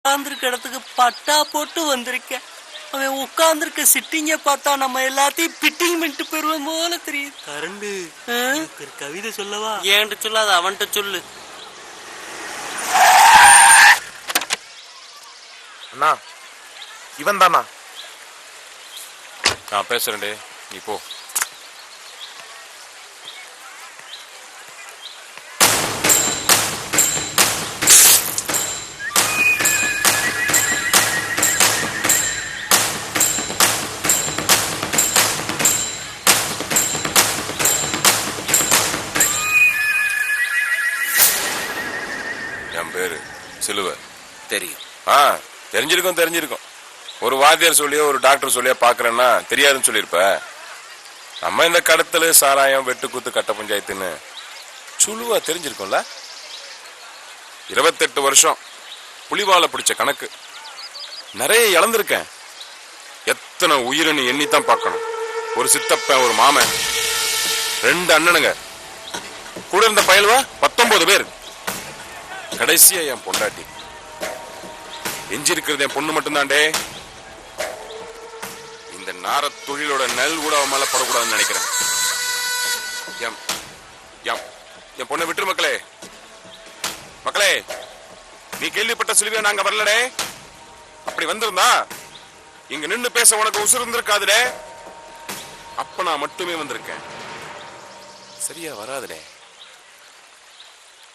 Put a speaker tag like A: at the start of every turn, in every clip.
A: உட்கார்ந்துருக்க இடத்துக்கு பட்டா போட்டு வந்திருக்கேன். அவன் உட்கார்ந்துருக்க சிட்டிங்க பார்த்தா நம்ம எல்லாத்தையும் பிட்டிங் பண்ணிட்டு போயிருவோம் போல தெரியுது.
B: கரண்டு ஒரு கவிதை சொல்லவா?
A: ஏன்ட்டு சொல்லாத, அவன்கிட்ட சொல்லு.
C: அண்ணா இவன் தானா?
D: நான் பேசுறேன்டே, நீ போ. என் பேரு சிலுவ.
C: தெரியும்.
D: தெரிஞ்சிருக்கும். ஒரு வாத்தியார் சொல்லியோ ஒரு டாக்டர் சொல்லியோ பாக்குறேன்னா தெரியாதுன்னு சொல்லியிருப்ப. நம்ம இந்த கடத்தல், சாராயம், வெட்டுக்குத்து, கட்ட பஞ்சாயத்துன்னு சுழுவா தெரிஞ்சிருக்கோம்ல. 28 வருஷம் புலிவால பிடிச்ச கணக்கு. நிறைய இழந்திருக்கேன். எத்தனை உயிரினு எண்ணித்தான் பார்க்கணும். ஒரு சித்தப்பன், ஒரு மாமன், 2 அண்ணனுங்க, கூட இருந்த பயல்வா 19 பேர். கடைசியா என் பொண்டாட்டி. எஞ்சி இருக்கிறது என் பொண்ணு மட்டும்தான்டே. இந்த நார தொழிலோட நெல் கூட அவன் மேல படக்கூடாதுன்னு நினைக்கிறேன். என் பொண்ணை விட்டுரு மக்களே. மக்களே, நீ கேள்விப்பட்ட சிலுவையா நாங்க வரலடே. அப்படி வந்திருந்தா இங்க நின்னு பேச உனக்கு உசுறு இருந்திருக்காதுடே. அப்ப நான் மட்டுமே வந்திருக்கேன். சரியா வராதுடே.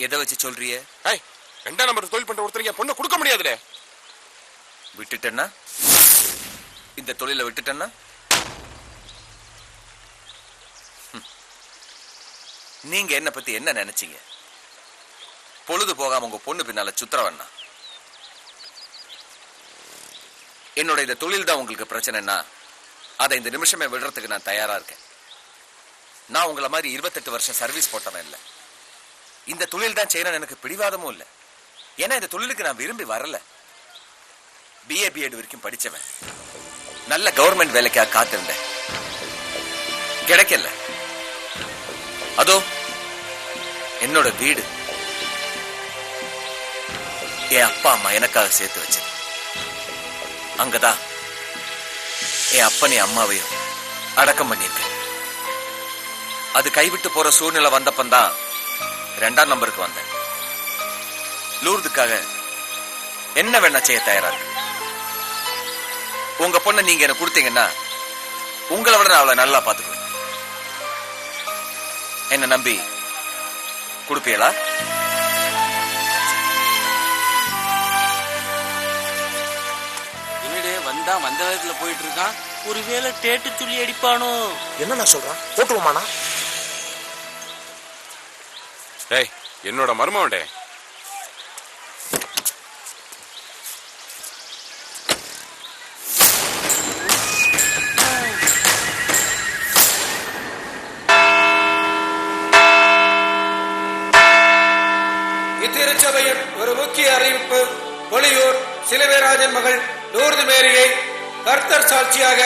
C: எதை வச்சு சொல்றிய?
D: 2ஆம் நம்பர் தொழில் பண்ற ஒருத்தர் என் பொண்ணை கொடுக்க முடியாதுடே.
C: விட்டுட்டேன்னா, இந்த தொழிலை விட்டுட்டேன்னா, நீங்க என்ன பத்தி என்ன நினைச்சீங்க? பொழுது போகாம உங்க பொண்ணு பின்னால சுத்துறவண்ணா. என்னோட இந்த தொழில் தான் உங்களுக்கு பிரச்சனைன்னா அதை இந்த நிமிஷமே விடுறதுக்கு நான் தயாரா இருக்கேன். நான் உங்களை மாதிரி 28 வருஷம் சர்வீஸ் போட்டவன் இல்லை. இந்த தொழில் தான் செய்யணும்னு எனக்கு பிடிவாதமும் இல்லை. ஏன்னா இந்த தொழிலுக்கு நான் விரும்பி வரல. BA BEd வரைக்கும் படிச்சவன். நல்ல கவர்மெண்ட் வேலைக்காக காத்திருந்தேன், கிடைக்கல. அதோ என்னோட வீடு என் அப்பா அம்மா எனக்காக சேர்த்து வச்சது. அங்கதான் என் அப்பனையும் அம்மாவையும் அடக்கம் பண்ணிருக்கேன். அது கைவிட்டு போற சூழ்நிலை வந்தப்பந்தான் 2ஆம் நம்பருக்கு வந்தேன். லூர்துக்காக என்ன வேணா செய்ய தயாரா இருக்கு. உங்க பொண்ணை நீங்க எனக்கு கொடுத்தீங்கன்னா உங்களை விட நான் அவளை நல்லா பாத்துக்குவேன். என்ன நம்பி கொடுப்பீங்களா?
A: என்னடே வந்தா வந்த வேகத்துல போயிட்டு இருக்கான். ஒருவேளை டேட்டு சொல்லி அடிப்பானோ?
C: என்ன நான் சொல்றேன், போட்டுருவோமாண்ணா?
D: டேய், என்னோட மருமவன்டே.
E: இத்திருச்சபையின் ஒரு முக்கிய அறிவிப்பு. பொலியூர் சிலுவைராஜன் மகள் லூர்து மேரியை கர்த்தர் சாட்சியாக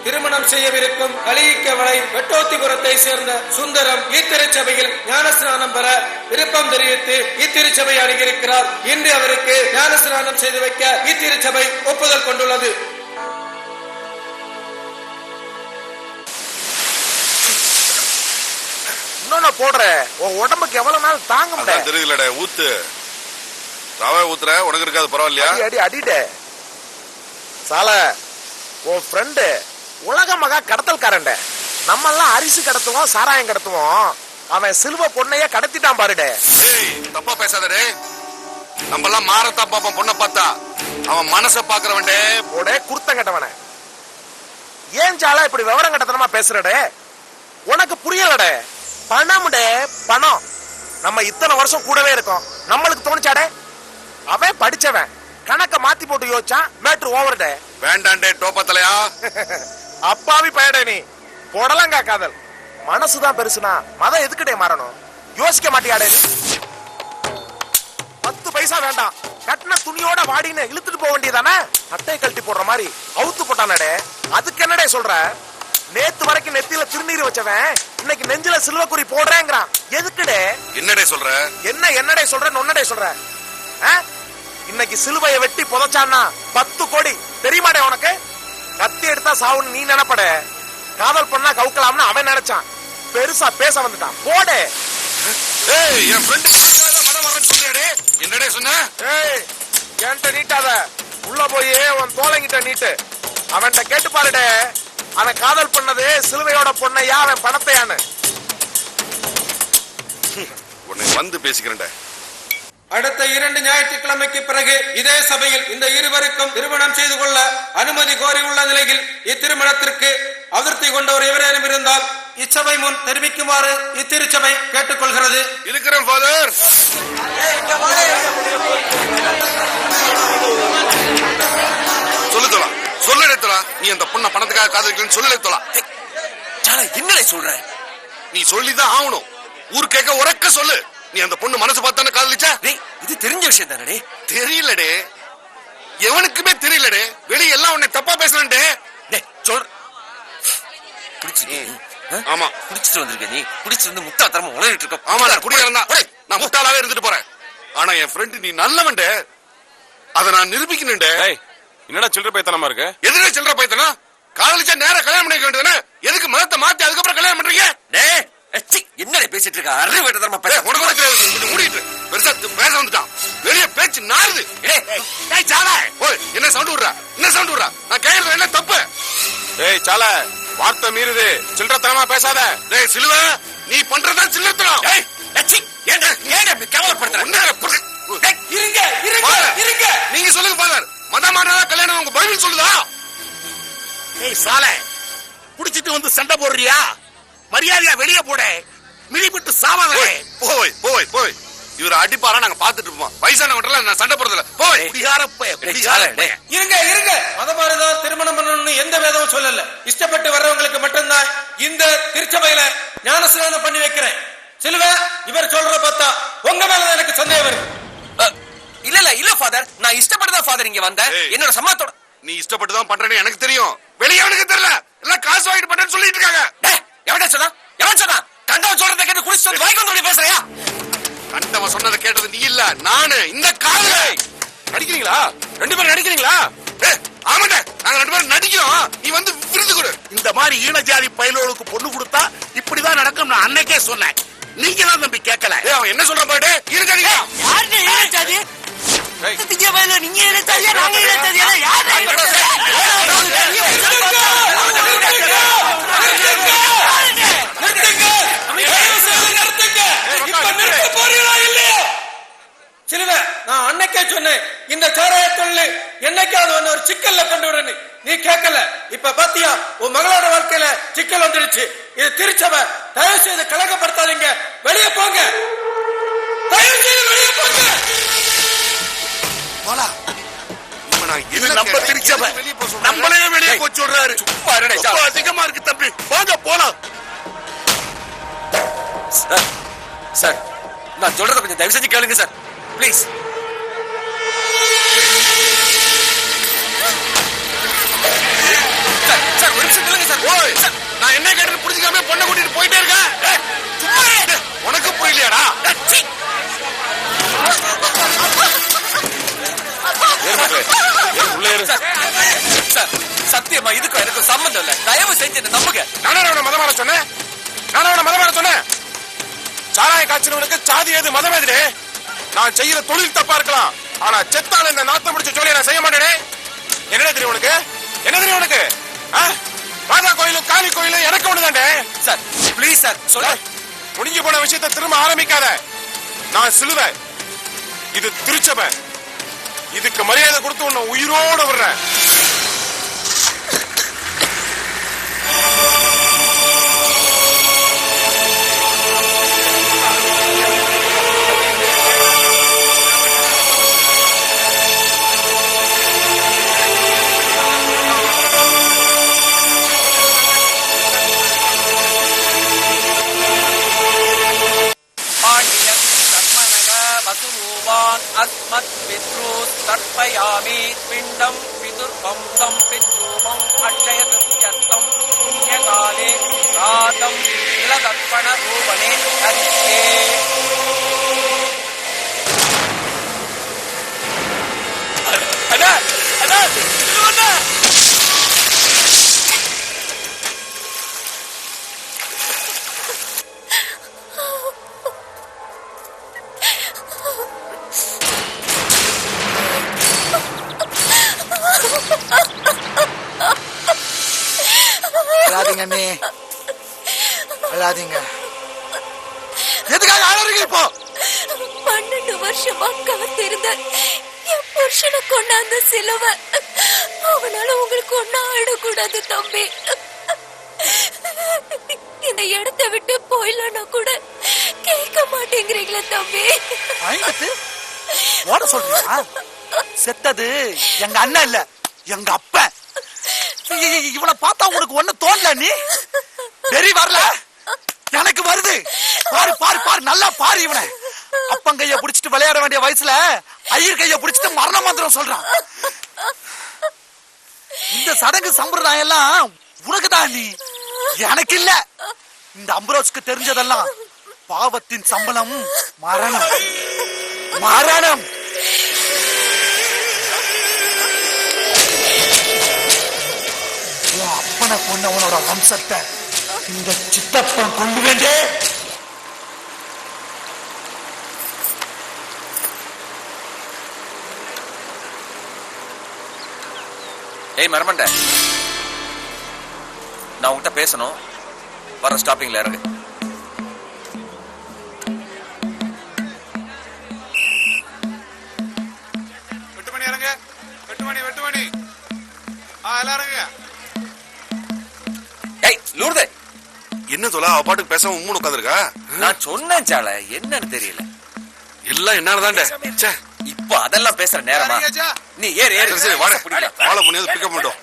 E: திருமணம் செய்யவிருக்கும் கலியிக்கவளை வெட்டோத்திபுரத்தை சேர்ந்த சுந்தரம் இத்திருச்சபையில் ஞானஸ்நானம் பெற விருப்பம் தெரிவித்து இத்திருச்சபை அணுகியிருக்கிறார். இன்று அவருக்கு ஞானஸ்நானம் செய்து வைக்க இத்திருச்சபை ஒப்புதல் கொண்டுள்ளது.
C: போடுற உன் உடம்புக்கு எவ்வளவு நாள் தாங்க முடியாது?
D: தெரியலடா, ஊத்து ரவை ஊத்துற உனக்கு இருக்காது, பரவாயில்லையா?
C: அடி அடிடே சால. உன் ஃப்ரெண்டு உலக மகா கடத்தல்காரண்ட. நம்ம எல்லாம் அரிசி கடத்துவோம், சாராயம் கடத்துவோம். அவன் சிலுவ பொண்ணைய கடத்திட்டான் பாருடே.
D: தப்பா பேசாதே. நம்ம எல்லாம் மாறத்தா பாப்போம் பொண்ணை பார்த்தா. அவன் மனச பாக்குறவன்டே.
C: போடே குருத்த கட்டவன. ஏன் சாலா இப்படி விவரம் கட்டத்தனமா பேசுறடே? உனக்கு புரியலடே. பணம்டே, பணம். நம்ம இத்தனை வருஷம் கூடவே இருக்கோம், நம்மளுக்கு தோணுச்சாடே? அவன் படிச்சவன், கணக்க மாத்தி போட்டு யோசிச்சான். மேட்ரு ஓவர்டே.
D: வேண்டாண்டே டோப்பா தலையா.
C: அப்பாவி பயடே நீ. போடலங்கா காதல். மனசுதான் பெருசுனா மதம் எதுக்கிட்டே மாறணும்? யோசிக்க மாட்டியாடே? 10 பைசா வேண்டாம், கட்டின துணியோட வாடின்னு இழுத்துட்டு போக வேண்டியதானே? அட்டை கழட்டி போடுற மாதிரி அவுத்து போட்டானடே. அதுக்கு என்னடே சொல்ற? நேத்து வரைக்கும் நெத்தியில திருநீர் வச்சவன் இன்னைக்கு நெஞ்சில சிலுவக்குறி போடுறேங்கிறான். எதுக்குடே?
D: என்னடே சொல்ற?
C: என்னடே சொல்ற? நொன்னடே சொல்ற?
F: இன்னைக்கு சிலுவையை வெட்டி புதைச்சான்னா 10 கோடி தெரியுமாடே உனக்கு? கத்தி எடுத்தா சாவுன்னு நீ நினைப்பட, காதல் பண்ணா கவுக்கலாம்னு அவன் நினைச்சான். பெருசா பேச வந்துட்டான். போடே.
D: ஏய், என் ஃப்ரெண்ட் மதம் வரேன்னு சொல்லியாடே. என்னடே சொன்ன?
F: ஏய், என்கிட்ட நீட்டாத. உள்ள போய் உன் தோழங்கிட்ட நீட்டு. அவன்கிட்ட கேட்டு பாருடே, அவன் காதல் பண்ணது சிலுவையோட பொண்ணையா அவன் பணத்தையான்னு.
D: உன்னை வந்து பேசிக்கிறேன்டா.
E: அடுத்த 2 ஞாயிற்றுக்கிழமைக்கு பிறகு இதே சபையில் இந்த இருவருக்கும் திருமணம் செய்து கொள்ள அனுமதி கோரியுள்ள நிலையில் இத்திருமணத்திற்கு அதிருப்தி கொண்டவர் எவரேனும் இருந்தால் இச்சபை முன் தெரிவிக்குமாறு இத்திருச்சபை கேட்டுக்கொள்கிறது.
D: இருக்கிறேன் ஃபாதர். சொல்லு தோலா, சொல்லு தோலா. நீ அந்த பொண்ணை பணத்துக்காக காதலிக்கணும்னு சொல்லு தோலா.
C: என்னடே சொல்ற?
D: நீ சொல்லிதான் ஆகணும். ஊர் கேட்க உறக்க சொல்லு. நீ அந்த பொண்ணு மனசு பார்த்தானே காதலிச்சா?
C: இது தெரிஞ்ச விஷயம் தானே?
D: தெரியலடே, எவனுக்குமே தெரியலடே. வெளியே எல்லாம் உன்னை தப்பா பேசுறே. ஆமா,
C: குடிச்சிட்டு வந்திருக்க. நீ குடிச்சிட்டு வந்து முட்டாத்தரமா உளறிட்டு இருக்க.
D: ஆமா, நான் குடிக்கிறேன் தான். நான் முட்டாளாவே இருந்துட்டு போறேன். ஆனா என் ஃப்ரெண்ட் நீ நல்லவன்டே, அதை நான் நிரூபிக்கணும்டே.
F: என்னடா சில்லற பைத்தனமா இருக்கு?
D: எதுல சில்லற பைத்தனா? காதலிச்சா நேரா கல்யாணம் பண்ணிக்க வேண்டியதுதானே? எதுக்கு மதத்தை மாத்தி அதுக்கப்புறம் கல்யாணம் பண்றீங்க?
C: என்னடே பேசிட்டு இருக்க? அறிவு வேட்டதரமா பேச.
D: உனக்கு மூடிட்டு பெருசா பேச வந்துட்டான். வெளியே பேச்சு நாறுது. என்ன சவுண்ட் விடுறா? என்ன சவுண்ட் விடுறா? நான் கேட்கறது என்ன தப்பு?
F: ஏய் சால, வார்த்தை மீறுது. சில்லறத்தனமா பேசாத.
D: டேய் சிலுவை, நீ பண்றதா சில்லறத்தனம். நீங்க சொல்லுங்க ஃபாதர், மதமானதா கல்யாணம் உங்க பைபிள் சொல்லுதா?
G: ஏய் சால, குடிச்சிட்டு வந்து சண்டை போடுறியா? மரியாதையா வெளியே போட. மிதிப்பட்டு சாவாதே.
D: போய் போய் போய். இவர அடிப்பாரா நாங்க பாத்துட்டு இருப்போம். வயசானவங்கல நான் சண்டை போறதில்ல. போய்.
E: இருங்க இருங்க. மதமானதா திருமணம் பண்ணணும்னு எந்த வேதமும் சொல்லல. இஷ்டப்பட்டு வர்றவங்களுக்கு மட்டும்தான் இந்த திருச்சபையில ஞானஸ்நானம் பண்ணி வைக்கிறேன். சிலுவை, இவர் சொல்ற பார்த்தா உங்க மேலதான் எனக்கு சந்தேகம் வருது.
C: இல்ல ஃபாதர், நான் இஷ்டப்பட்டுதான் ஃபாதர் இங்க வந்தேன். என்னோட சம்மதத்தோட.
D: நீ இஷ்டப்பட்டுதான் பண்றேன்னு எனக்கு தெரியும். வெளியவனுக்கு தெரியல. எல்லாம் காசு வாங்கிட்டு பண்றேன்னு சொல்லிட்டு இருக்காங்க.
C: எவன் சொன்னா? எவன் சொன்னா? கண்டவன் சொல்றதை கேட்டு குடிச்சிட்டு வந்து வாய்க்கு வந்து பேசுறியா?
D: கண்டவன் சொன்னதை கேட்டது நீ இல்ல, நானு. இந்த காதலை
F: நடிக்கிறீங்களா? 2 பேரும் நடிக்கிறீங்களா?
D: ஆமாண்டே, நாங்க 2 பேரும் நடிக்கிறோம். நீ வந்து விருது கொடு.
G: இந்த மாதிரி ஈனஜாதி பயிலோருக்கு பொண்ணு கொடுத்தா இப்படிதான் நடக்கும். நான் அன்னைக்கே சொன்னேன். நீங்க தான் தம்பி கேட்கல.
D: அவன் என்ன சொல்றான் பாட்டு? இருக்காதீங்க.
A: யாருடைய ஈனஜாதி? நீங்க ஈனஜாதியா? நாங்க ஈனஜாதியா? யாரு?
E: சிலுவை, நான் அன்னைக்கே சொன்னேன் இந்த சாராய தொழில் என்னைக்காவது ஒரு சிக்கல்ல கொண்டு விடுன்னு. நீ கேட்கல. இப்ப பாத்தியா, உன் மகளோட வாழ்க்கையில சிக்கல் வந்துடுச்சு. இது திருச்சபை. தயவு செய்து கலக்கப்படுத்தாதீங்க. வெளியே போங்க. தயவு செய்து வெளியே போங்க.
D: போலா.
G: இது நம்ம திருச்சபை. நம்மளே வெளியே போச்சு சொல்றாரு. அதிகமா இருக்கு தம்பி. வாங்க போலாம்.
C: சார், நான் சொல்றத கொஞ்சம் தயவு செஞ்சு கேளுங்க சார், பிளீஸ். சார் ஒரு நிமிஷம் கேளுங்க சார்.
D: ஓய், நான் என்ன கேட்டு புரிஞ்சுக்காம பொண்ணை கூட்டிட்டு போயிட்டே இருக்கேன். உனக்கு புரியலையாடா?
C: சத்தியமா இதுக்கும் எனக்கு சம்பந்தம் இல்ல. தயவு செஞ்சு என்ன நம்புங்க.
F: நானே மதமான சொன்னேன். சாராய காய்ச்சனவனுக்கு சாதி ஏது மதம் எதிரே? நான் செய்யற தொழில் தப்பா இருக்கலாம், ஆனா செத்தால இந்த நாத்தம் பிடிச்ச ஜோலியை நான் செய்ய மாட்டேனே. என்ன தெரியும் உனக்கு? என்ன தெரியும் உனக்கு? ராஜா கோயிலும் காளி கோயிலும் எனக்கு ஒண்ணுதாண்டே.
C: சார் ப்ளீஸ் சார், சொல்ல.
F: முடிஞ்சு போன விஷயத்தை திரும்ப ஆரம்பிக்காத. நான் சிலுவை, இது திருச்சபை. இதுக்கு மரியாதை கொடுத்து உன்னை உயிரோடு விடுறேன்.
C: अस्मत् पितृ तर्पयामि पिंडं पितुर्वंशं पितृमं अक्षयतृत्यर्थं पुण्यकाले रातं तिलतर्पण रूपणे करिष्ये.
H: அழாதீங்க அண்ணே, அழாதீங்க. எதுக்காக அழறீங்க இப்போ?
I: 12 வருஷமா காத்திருந்த என் புருஷனை கொண்டாந்த சிலுவை, அவனால உங்களுக்கு ஒன்னா ஆயிடக்கூடாது தம்பி. இந்த இடத்தை விட்டு போயிடலன்னா கூட கேட்க மாட்டேங்கிறீங்களா தம்பி?
H: ஓட சொல்றீங்களா? செத்தது எங்க அண்ணன் இல்ல, எங்க அப்பன். இவனை பார்த்தா உனக்கு ஒண்ணு தோணல? நீ வெறி வரல? எனக்கு வருது. பாரு பாரு பாரு, நல்லா பாரு. இவனை அப்பன் கைய புடிச்சிட்டு விளையாட வேண்டிய வயசுல ஐயர் கைய புடிச்சிட்டு மரண மந்திரம் சொல்றான். இந்த சடங்கு சம்பிரதாயம் எல்லாம் உனக்குதான், நீ எனக்கு இல்ல. இந்த அம்பரோஸ்க்கு தெரிஞ்சதெல்லாம் பாவத்தின் சம்பளம் மரணம், மரணம். அப்பனை கொண்டவனோட வம்சத்தை இந்த சித்தப்பன் கொண்டு வேண்டே.
C: ஏய் மரமண்ட, நான் உன்கிட்ட பேசணும். வர ஸ்டாப்பிங்ல இறங்கு.
F: வெட்டுமணி இறங்க. வெட்டுமணி வெட்டுமணி. எல்லாரும்
C: ஏய் லூர்தே,
G: என்ன தோலா அவ பாட்டுக்கு பேசாம உம்முன்னு உட்காந்துருக்கா?
C: நான் சொன்னேன் சால, என்னன்னு தெரியல.
G: எல்லாம் என்னாலதான்டே.
C: இப்போ அதெல்லாம் பேசுற நேரமா? நீ ஏறு ஏறு.
G: சரி வாடா, ஃபாலோ பண்ணியாவது பிக்கப் பண்ணிட்டோம்.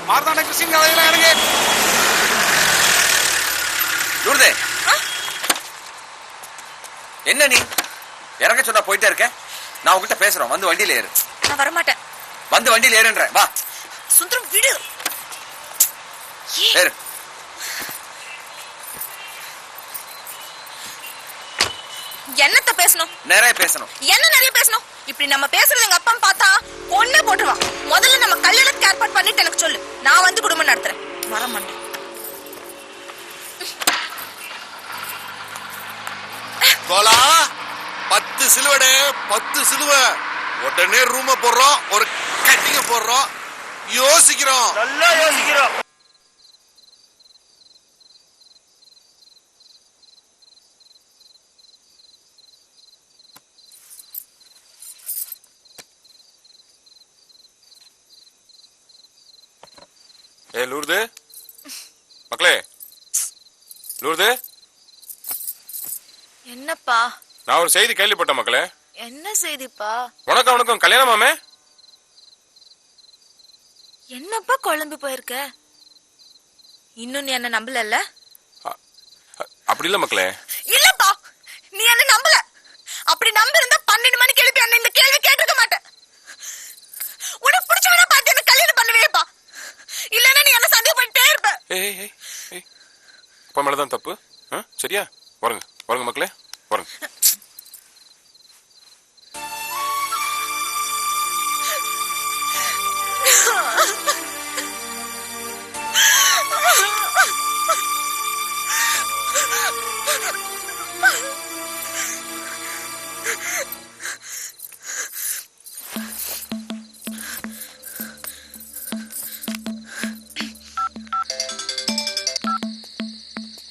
F: மார்த்தாண்ட கிறிஸ்டின் காலேஜ்ல இறங்கு.
C: லூர்தே, என்ன நீ இறங்க சொன்னா போயிட்டே இருக்க? நான் உங்ககிட்ட பேசுறோம், வந்து வண்டியில ஏறு.
I: நான் வரமாட்டேன்.
C: வந்து வண்டியில ஏறுன்ற. வா
I: சுந்தரம் விடு.
C: ஏறு.
I: என்னத்த பேசணும்?
C: நிறைய பேசணும்.
I: என்ன நிறைய பேசணும்? இப்படி நம்ம பேசுறது எங்க அப்பா பார்த்தா ஒண்ணே போட்டுருவான். முதல்ல நம்ம கல்யாணத்துக்கு ஏற்பாடு பண்ணிட்டு எனக்கு சொல்லு, நான் வந்து குடும்பம் நடத்துறேன். வரமாட்டேன்.
G: தோலா 10 சிலுவடே, 10 சிலுவை. உடனே ரூம போடுறோம், ஒரு கட்டிங்க போடுறோம், யோசிக்கிறோம்.
A: நல்லா யோசிக்கிறோம்.
D: ஏ லூர்து மக்களே, லூர்து,
I: என்னப்பா?
D: நான் ஒரு செய்தி கேள்விப்பட்டேன் மக்களே.
I: என்ன செய்திப்பா?
D: உனக்கு அவனுக்கும் கல்யாணமாமே?
I: என்னப்பா குழம்பு போயிருக்க? இன்னும் நீ என்ன நம்பல?
D: அப்படி இல்ல மக்களே.
I: இல்லப்பா, நீ என்ன நம்பல. அப்படி நம்ப இருந்தா 12 மணிக்கு எழுப்பி என்ன இந்த கேள்வி கேட்டிருக்க மாட்டேன். உனக்கு பிடிச்சவனா பார்த்து என்ன கல்யாணம் பண்ணுவேப்பா. இல்லன்னா நீ என்ன சந்தேகப்பட்டே இருப்ப.
D: ஏய் ஏய் ஏய், அப்பா மேலதான் தப்பு. சரியா? வரங்க வரங்க மக்களே, வரங்க.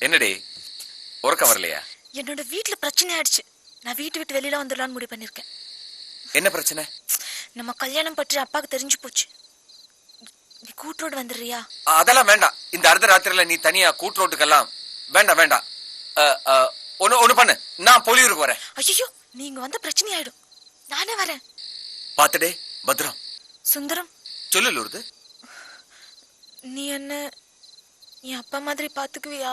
C: என்னடி உறக்க வரலையா?
I: என்னோட வீட்டுல பிரச்சனை ஆயிடுச்சு. நான் வீட்டு விட்டு வெளியில வந்துடலான்னு முடிவு பண்ணிருக்கேன்.
C: என்ன பிரச்சனை?
I: நம்ம கல்யாணம் பற்றி அப்பாவுக்கு தெரிஞ்சு போச்சு. நீ கூட்டோடு வந்துடுறியா?
C: அதெல்லாம் வேண்டாம். இந்த அர்த்த ராத்திரில நீ தனியா கூட்டுரோட்டுக்கெல்லாம் வேண்டாம் வேண்டாம். ஒண்ணு பண்ணு, நான் பொலியூருக்கு வரேன்.
I: ஐயோ, நீங்க வந்த பிரச்சனை ஆயிடும். நானே வரேன்.
C: பாத்துடே பத்ரம்.
I: சுந்தரம்,
C: சொல்லு லூர்து.
I: நீ என்ன என் அப்பா மாதிரி பாத்துக்குவியா?